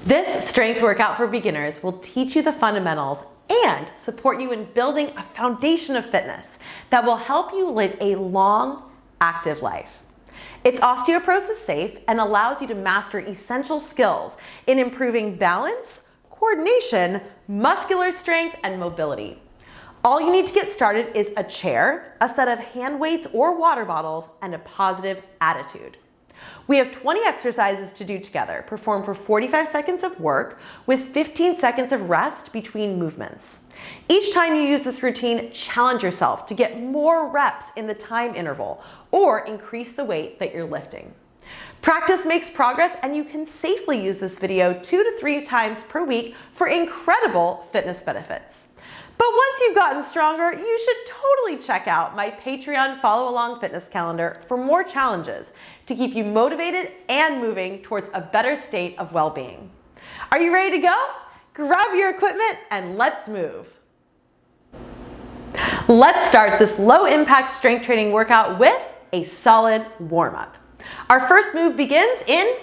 This strength workout for beginners will teach you the fundamentals and support you in building a foundation of fitness that will help you live a long, active life. It's osteoporosis safe and allows you to master essential skills in improving balance, coordination, muscular strength, and mobility. All you need to get started is a chair, a set of hand weights or water bottles, and a positive attitude. We have 20 exercises to do together. Perform for 45 seconds of work with 15 seconds of rest between movements. Each time you use this routine, challenge yourself to get more reps in the time interval or increase the weight that you're lifting. Practice makes progress, and you can safely use this video 2 to 3 times per week for incredible fitness benefits. But once you've gotten stronger, you should totally check out my Patreon follow-along fitness calendar for more challenges to keep you motivated and moving towards a better state of well-being. Are you ready to go? Grab your equipment and let's move. Let's start this low-impact strength training workout with a solid warm-up. Our first move begins in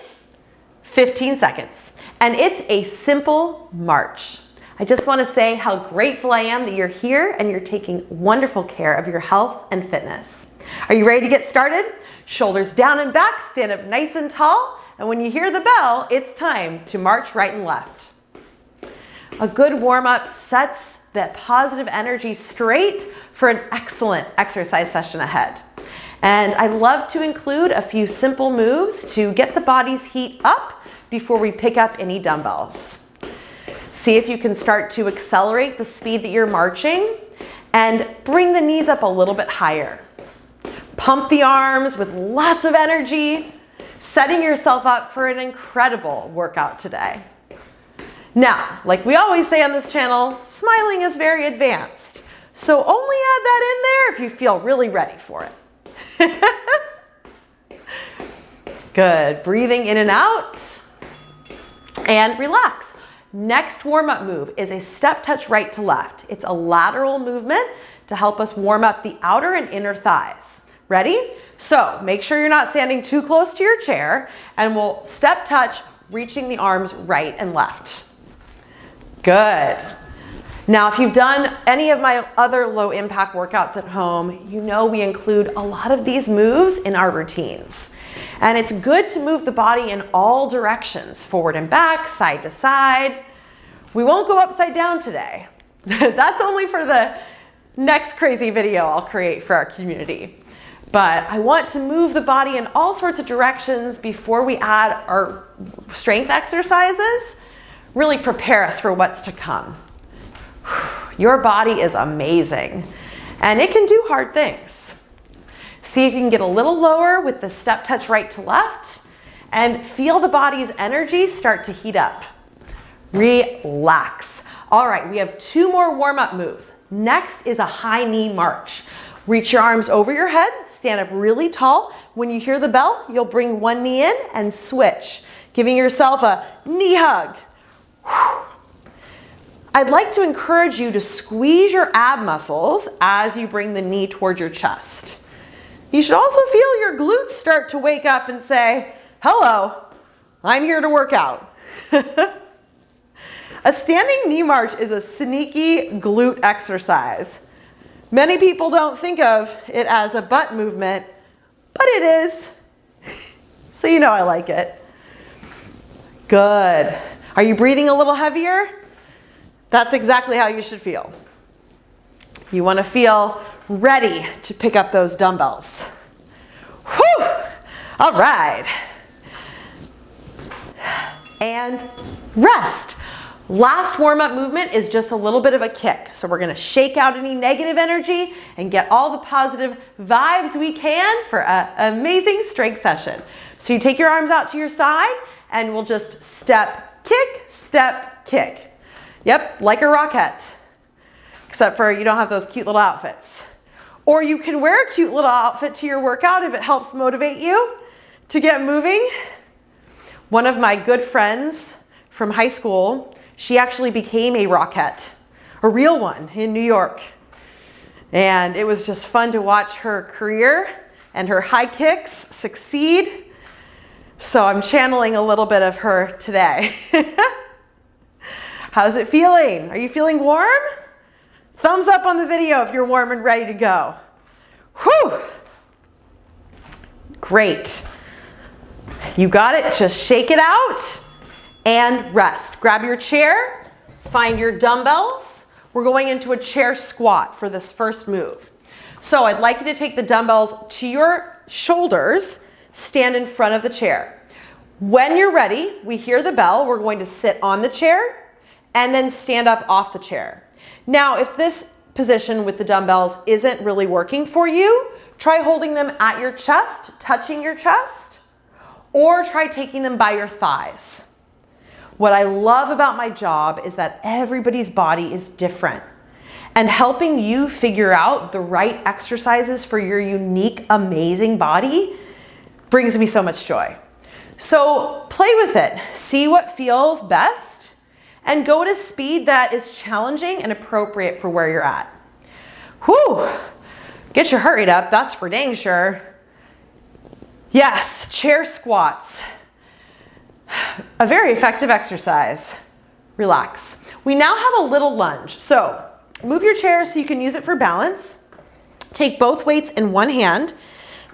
15 seconds, and it's a simple march. I just want to say how grateful I am that you're here and you're taking wonderful care of your health and fitness. Are you ready to get started? Shoulders down and back, stand up nice and tall, and when you hear the bell, it's time to march right and left. A good warm-up sets that positive energy straight for an excellent exercise session ahead. And I love to include a few simple moves to get the body's heat up before we pick up any dumbbells. See if you can start to accelerate the speed that you're marching and bring the knees up a little bit higher. Pump the arms with lots of energy, setting yourself up for an incredible workout today. Now, like we always say on this channel, smiling is very advanced. So only add that in there if you feel really ready for it. Good, breathing in and out and relax. Next warm-up move is a step touch right to left. It's a lateral movement to help us warm up the outer and inner thighs. Ready? So make sure you're not standing too close to your chair, and we'll step touch, reaching the arms right and left. Good. Now, if you've done any of my other low impact workouts at home, you know we include a lot of these moves in our routines. And it's good to move the body in all directions, forward and back, side to side. We won't go upside down today. That's only for the next crazy video I'll create for our community. But I want to move the body in all sorts of directions before we add our strength exercises. Really prepare us for what's to come. Your body is amazing, and it can do hard things. See if you can get a little lower with the step touch right to left and feel the body's energy start to heat up. Relax. All right, we have 2 more warm-up moves. Next is a high knee march. Reach your arms over your head, stand up really tall. When you hear the bell, you'll bring one knee in and switch, giving yourself a knee hug. I'd like to encourage you to squeeze your ab muscles as you bring the knee towards your chest. You should also feel your glutes start to wake up and say, hello, I'm here to work out. A standing knee march is a sneaky glute exercise. Many people don't think of it as a butt movement, but it is. So you know I like it. Good. Are you breathing a little heavier? That's exactly how you should feel. You want to feel ready to pick up those dumbbells. Whew! All right. And rest. Last warm-up movement is just a little bit of a kick. So we're going to shake out any negative energy and get all the positive vibes we can for an amazing strength session. So you take your arms out to your side and we'll just step, kick. Yep, like a rocket. Except for you don't have those cute little outfits. Or you can wear a cute little outfit to your workout if it helps motivate you to get moving. One of my good friends from high school, she actually became a rocket, a real one in New York. And it was just fun to watch her career and her high kicks succeed. So I'm channeling a little bit of her today. How's it feeling? Are you feeling warm? Thumbs up on the video if you're warm and ready to go. Whew. Great. You got it. Just shake it out and rest. Grab your chair, find your dumbbells. We're going into a chair squat for this first move. So I'd like you to take the dumbbells to your shoulders, stand in front of the chair. When you're ready, we hear the bell. We're going to sit on the chair and then stand up off the chair. Now, if this position with the dumbbells isn't really working for you, try holding them at your chest, touching your chest, or try taking them by your thighs. What I love about my job is that everybody's body is different, and helping you figure out the right exercises for your unique, amazing body brings me so much joy. So play with it, see what feels best, and go at a speed that is challenging and appropriate for where you're at. Whew, get your heart rate up, that's for dang sure. Yes, chair squats. A very effective exercise. Relax. We now have a little lunge. So move your chair so you can use it for balance. Take both weights in one hand.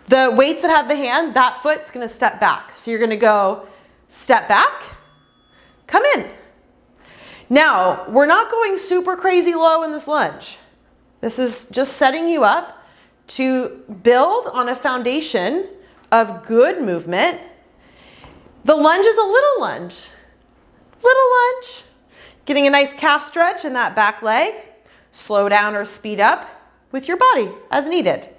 The weights that have the hand, that foot's gonna step back. So you're gonna go step back, come in. Now, we're not going super crazy low in this lunge. This is just setting you up to build on a foundation of good movement. The lunge is a little lunge. Getting a nice calf stretch in that back leg. Slow down or speed up with your body as needed.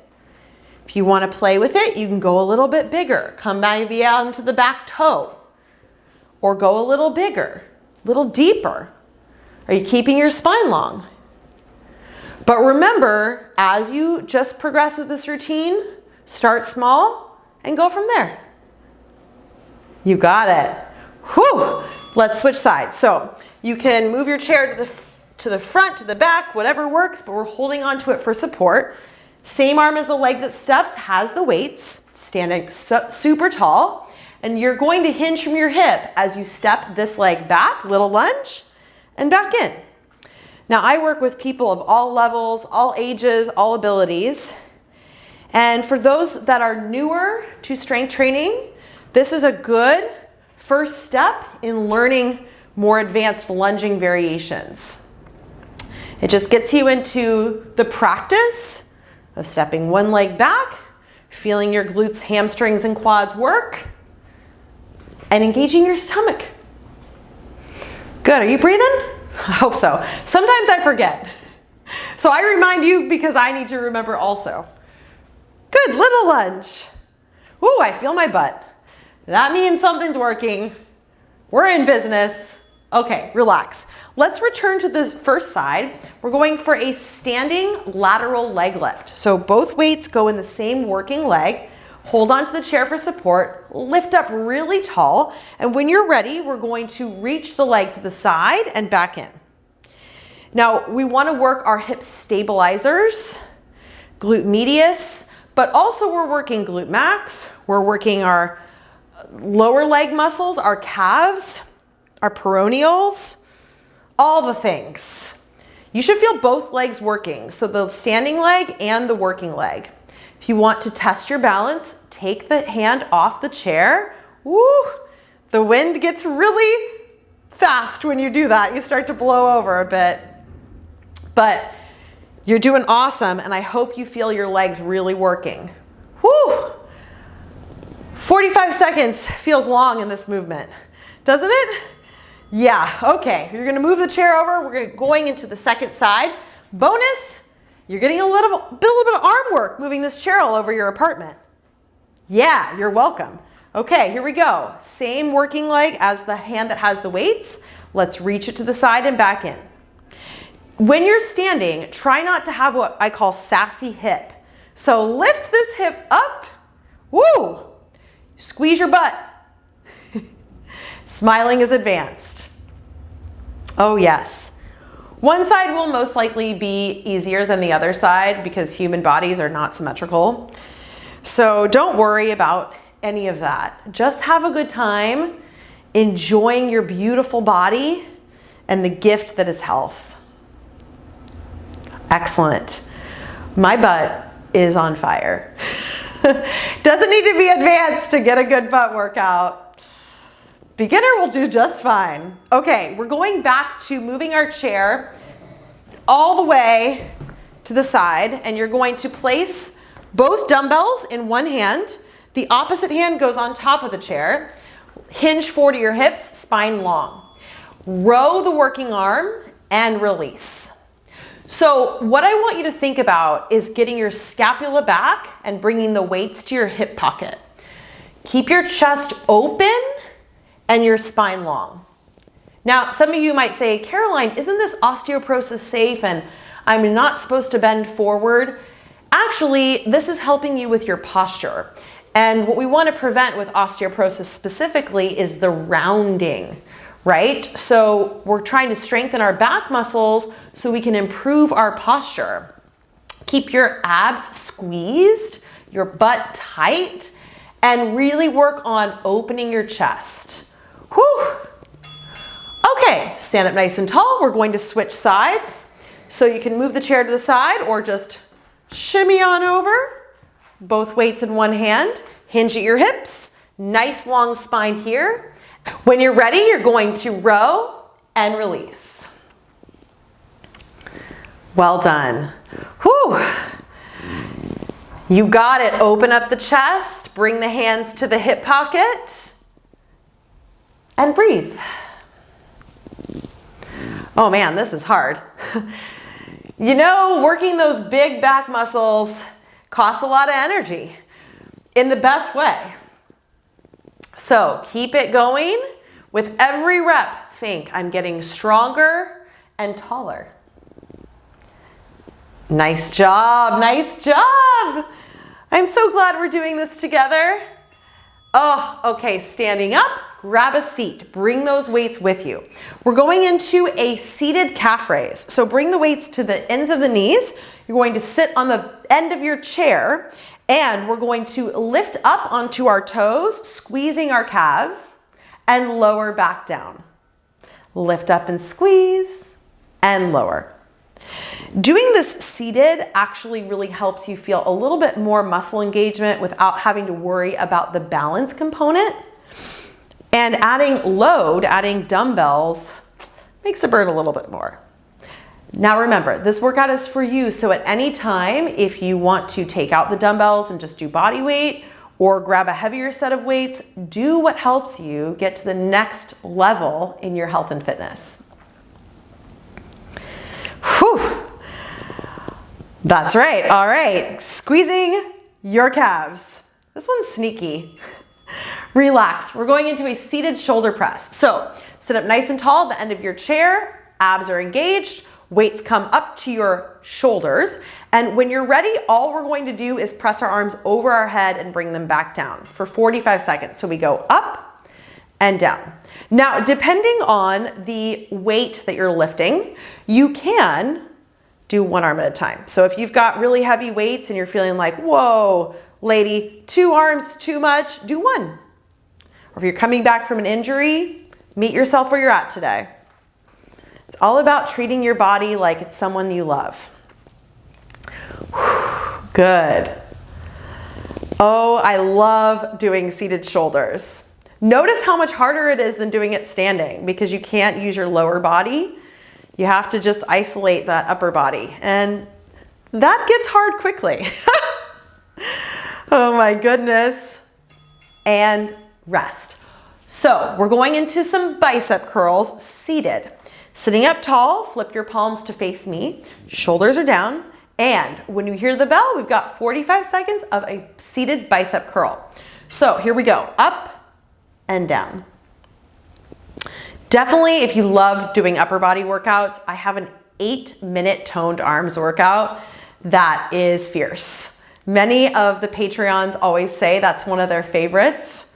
If you want to play with it, you can go a little bit bigger. Come maybe out into the back toe. Or go a little bigger, a little deeper. Are you keeping your spine long? But remember, as you just progress with this routine, start small and go from there. You got it. Whew. Let's switch sides. So you can move your chair to the front, to the back, whatever works, but we're holding onto it for support. Same arm as the leg that steps has the weights, standing super tall, and you're going to hinge from your hip as you step this leg back, little lunge, and back in. Now I work with people of all levels, all ages, all abilities. And for those that are newer to strength training, this is a good first step in learning more advanced lunging variations. It just gets you into the practice of stepping one leg back, feeling your glutes, hamstrings, and quads work, and engaging your stomach. Good, are you breathing? I hope so. Sometimes I forget. So I remind you because I need to remember also. Good, little lunge. Ooh, I feel my butt. That means something's working. We're in business. Okay, relax. Let's return to the first side. We're going for a standing lateral leg lift. So both weights go in the same working leg. Hold onto the chair for support, lift up really tall, and when you're ready, we're going to reach the leg to the side and back in. Now, we want to work our hip stabilizers, glute medius, but also we're working glute max, we're working our lower leg muscles, our calves, our peroneals, all the things. You should feel both legs working, so the standing leg and the working leg. If you want to test your balance, take the hand off the chair. Woo! The wind gets really fast when you do that. You start to blow over a bit. But you're doing awesome, and I hope you feel your legs really working. Woo! 45 seconds feels long in this movement, doesn't it? Yeah, okay. You're gonna move the chair over. We're going into the second side. Bonus, you're getting a little bit of arm work moving this chair all over your apartment. Yeah, you're welcome. Okay, here we go. Same working leg as the hand that has the weights. Let's reach it to the side and back in. When you're standing, try not to have what I call sassy hip. So lift this hip up. Woo! Squeeze your butt. Smiling is advanced. Oh yes. One side will most likely be easier than the other side because human bodies are not symmetrical. So don't worry about any of that. Just have a good time enjoying your beautiful body and the gift that is health. Excellent. My butt is on fire. Doesn't need to be advanced to get a good butt workout. Beginner will do just fine. Okay, we're going back to moving our chair all the way to the side, and you're going to place both dumbbells in one hand. The opposite hand goes on top of the chair. Hinge forward to your hips, spine long. Row the working arm and release. So what I want you to think about is getting your scapula back and bringing the weights to your hip pocket. Keep your chest open and your spine long. Now, some of you might say, Caroline, isn't this osteoporosis safe and I'm not supposed to bend forward? Actually, this is helping you with your posture. And what we want to prevent with osteoporosis specifically is the rounding, right? So we're trying to strengthen our back muscles so we can improve our posture. Keep your abs squeezed, your butt tight, and really work on opening your chest. Whew. Okay, stand up nice and tall. We're going to switch sides. So you can move the chair to the side or just shimmy on over. Both weights in one hand. Hinge at your hips. Nice long spine here. When you're ready, you're going to row and release. Well done. Whew. You got it. Open up the chest. Bring the hands to the hip pocket. And breathe. Oh man, this is hard. You know, working those big back muscles costs a lot of energy in the best way. So keep it going. With every rep, think, I'm getting stronger and taller. Nice job, nice job. I'm so glad we're doing this together. Oh, okay, standing up, grab a seat. Bring those weights with you. We're going into a seated calf raise. So bring the weights to the ends of the knees. You're going to sit on the end of your chair, and we're going to lift up onto our toes, squeezing our calves, and lower back down. Lift up and squeeze, and lower. Doing this seated actually really helps you feel a little bit more muscle engagement without having to worry about the balance component. And adding load, adding dumbbells, makes it burn a little bit more. Now remember, this workout is for you, so at any time, if you want to take out the dumbbells and just do body weight or grab a heavier set of weights, do what helps you get to the next level in your health and fitness. Whew. That's right. All right. Squeezing your calves. This one's sneaky. Relax. We're going into a seated shoulder press. So sit up nice and tall at the end of your chair. Abs are engaged. Weights come up to your shoulders. And when you're ready, all we're going to do is press our arms over our head and bring them back down for 45 seconds. So we go up and down. Now, depending on the weight that you're lifting, you can do one arm at a time. So if you've got really heavy weights and you're feeling like, whoa, lady, 2 arms too much, do one. Or if you're coming back from an injury, meet yourself where you're at today. It's all about treating your body like it's someone you love. Good. Oh, I love doing seated shoulders. Notice how much harder it is than doing it standing because you can't use your lower body. You have to just isolate that upper body, and that gets hard quickly. Oh my goodness. And rest. So we're going into some bicep curls seated. Sitting up tall, flip your palms to face me. Shoulders are down. And when you hear the bell, we've got 45 seconds of a seated bicep curl. So here we go. Up and down. Definitely, if you love doing upper body workouts, I have an 8-minute toned arms workout that is fierce. Many of the Patreons always say that's one of their favorites.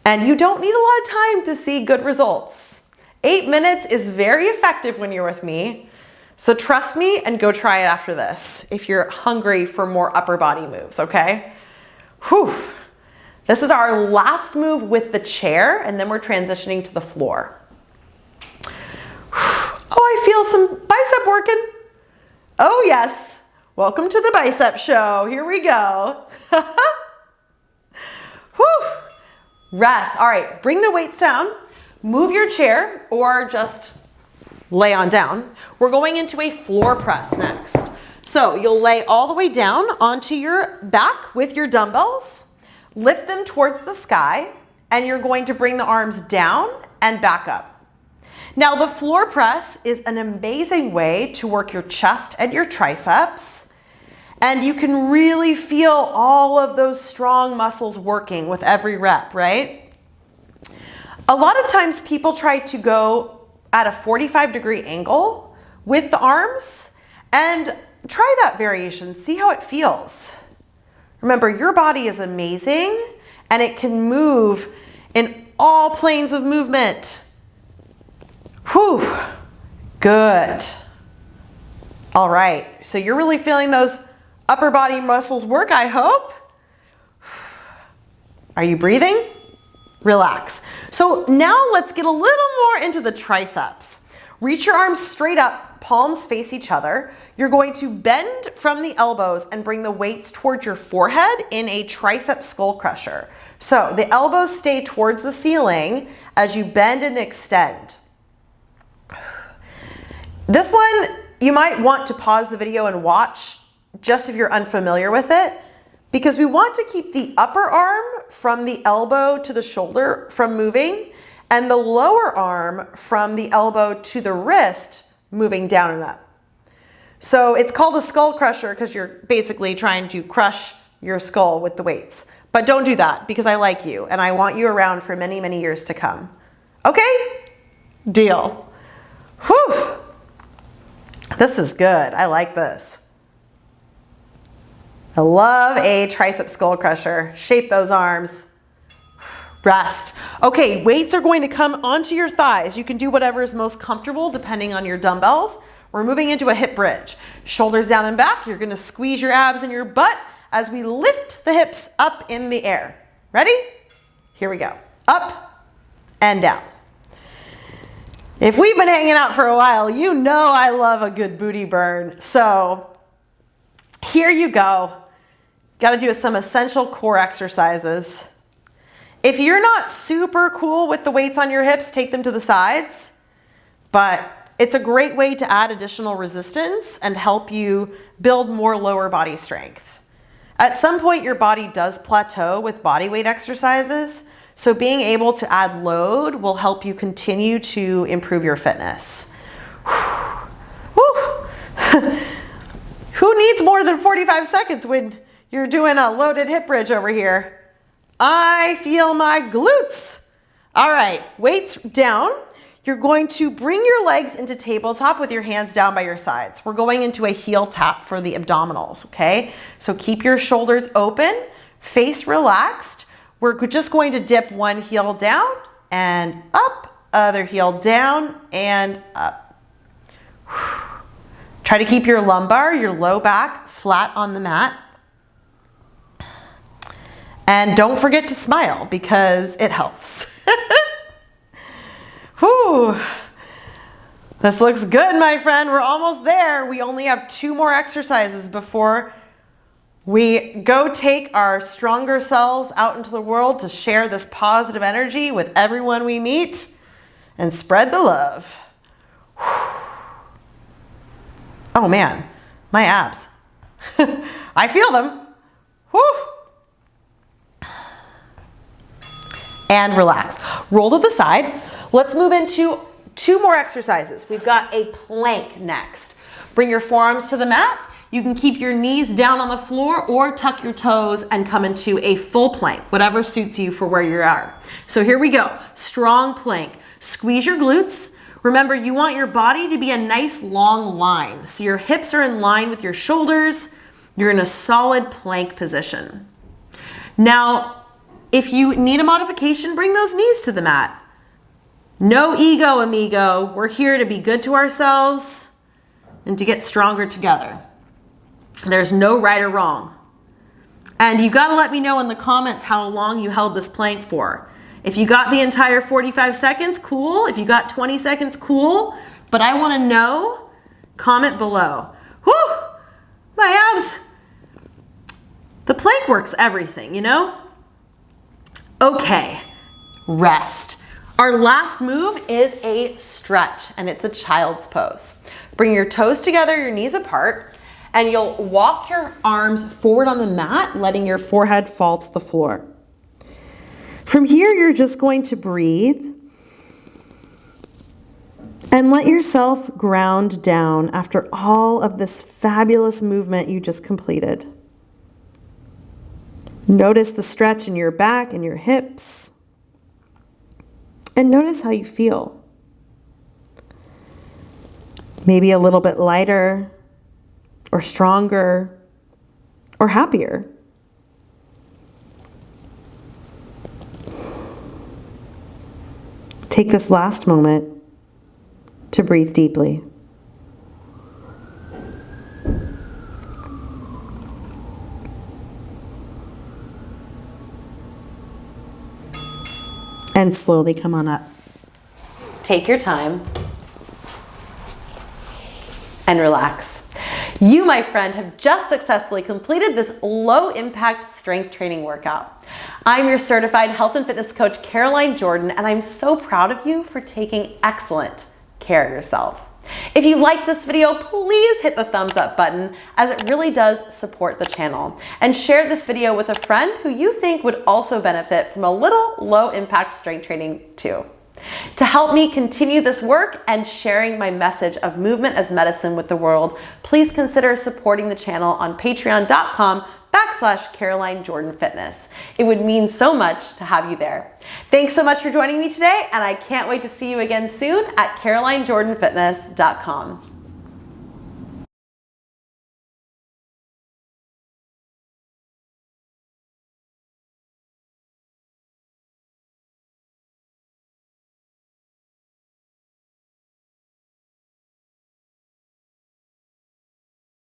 And you don't need a lot of time to see good results. 8 minutes is very effective when you're with me. So trust me and go try it after this if you're hungry for more upper body moves, okay? Whew. This is our last move with the chair, and then we're transitioning to the floor. feel some bicep working. Oh yes, welcome to the bicep show. Here we go. Whew. Rest. All right, bring the weights down. Move your chair or just lay on down. We're going into a floor press next. So you'll lay all the way down onto your back with your dumbbells, lift them towards the sky, and you're going to bring the arms down and back up. Now the floor press is an amazing way to work your chest and your triceps, and you can really feel all of those strong muscles working with every rep, right? A lot of times people try to go at a 45-degree angle with the arms, and try that variation, see how it feels. Remember, your body is amazing and it can move in all planes of movement. Whew, good. All right, so you're really feeling those upper body muscles work, I hope. Are you breathing? Relax. So now let's get a little more into the triceps. Reach your arms straight up, palms face each other. You're going to bend from the elbows and bring the weights towards your forehead in a tricep skull crusher. So the elbows stay towards the ceiling as you bend and extend. This one, you might want to pause the video and watch just if you're unfamiliar with it, because we want to keep the upper arm from the elbow to the shoulder from moving and the lower arm from the elbow to the wrist moving down and up. So it's called a skull crusher because you're basically trying to crush your skull with the weights. But don't do that because I like you and I want you around for many, many years to come. Okay? Deal. Whew. This is good. I like this. I love a tricep skull crusher. Shape those arms. Rest. Okay, weights are going to come onto your thighs. You can do whatever is most comfortable depending on your dumbbells. We're moving into a hip bridge. Shoulders down and back. You're gonna squeeze your abs in your butt as we lift the hips up in the air. Ready? Here we go. Up and down. If we've been hanging out for a while, you know I love a good booty burn. So here you go. Got to do some essential core exercises. If you're not super cool with the weights on your hips, take them to the sides. But it's a great way to add additional resistance and help you build more lower body strength. At some point, your body does plateau with body weight exercises. So being able to add load will help you continue to improve your fitness. Who needs more than 45 seconds when you're doing a loaded hip bridge over here? I feel my glutes. All right, weights down. You're going to bring your legs into tabletop with your hands down by your sides. We're going into a heel tap for the abdominals, okay? So keep your shoulders open, face relaxed. We're just going to dip one heel down and up, other heel down and up. Try to keep your lumbar, your low back flat on the mat. And don't forget to smile because it helps. Whew. This looks good, my friend. We're almost there. We only have 2 more exercises before we go take our stronger selves out into the world to share this positive energy with everyone we meet and spread the love. Oh man, my abs. I feel them. Whew. And relax. Roll to the side. Let's move into 2 more exercises. We've got a plank next. Bring your forearms to the mat. You can keep your knees down on the floor or tuck your toes and come into a full plank, whatever suits you for where you are. So here we go. Strong plank. Squeeze your glutes. Remember, you want your body to be a nice long line. So your hips are in line with your shoulders. You're in a solid plank position. Now, if you need a modification, bring those knees to the mat. No ego, amigo. We're here to be good to ourselves and to get stronger together. There's no right or wrong. And you gotta let me know in the comments how long you held this plank for. If you got the entire 45 seconds, cool. If you got 20 seconds, cool. But I want to know, comment below. Whew, my abs. The plank works everything, you know? Okay, rest. Our last move is a stretch, and it's a child's pose. Bring your toes together, your knees apart, and you'll walk your arms forward on the mat, letting your forehead fall to the floor. From here, you're just going to breathe and let yourself ground down after all of this fabulous movement you just completed. Notice the stretch in your back and your hips. And notice how you feel. Maybe a little bit lighter, or stronger, or happier. Take this last moment to breathe deeply. And slowly come on up. Take your time and relax. You, my friend, have just successfully completed this low-impact strength training workout. I'm your certified health and fitness coach, Caroline Jordan, and I'm so proud of you for taking excellent care of yourself. If you liked this video, please hit the thumbs up button, as it really does support the channel. And share this video with a friend who you think would also benefit from a little low-impact strength training too. To help me continue this work and sharing my message of movement as medicine with the world, please consider supporting the channel on patreon.com/Caroline Jordan Fitness. It would mean so much to have you there. Thanks so much for joining me today, and I can't wait to see you again soon at CarolineJordanFitness.com.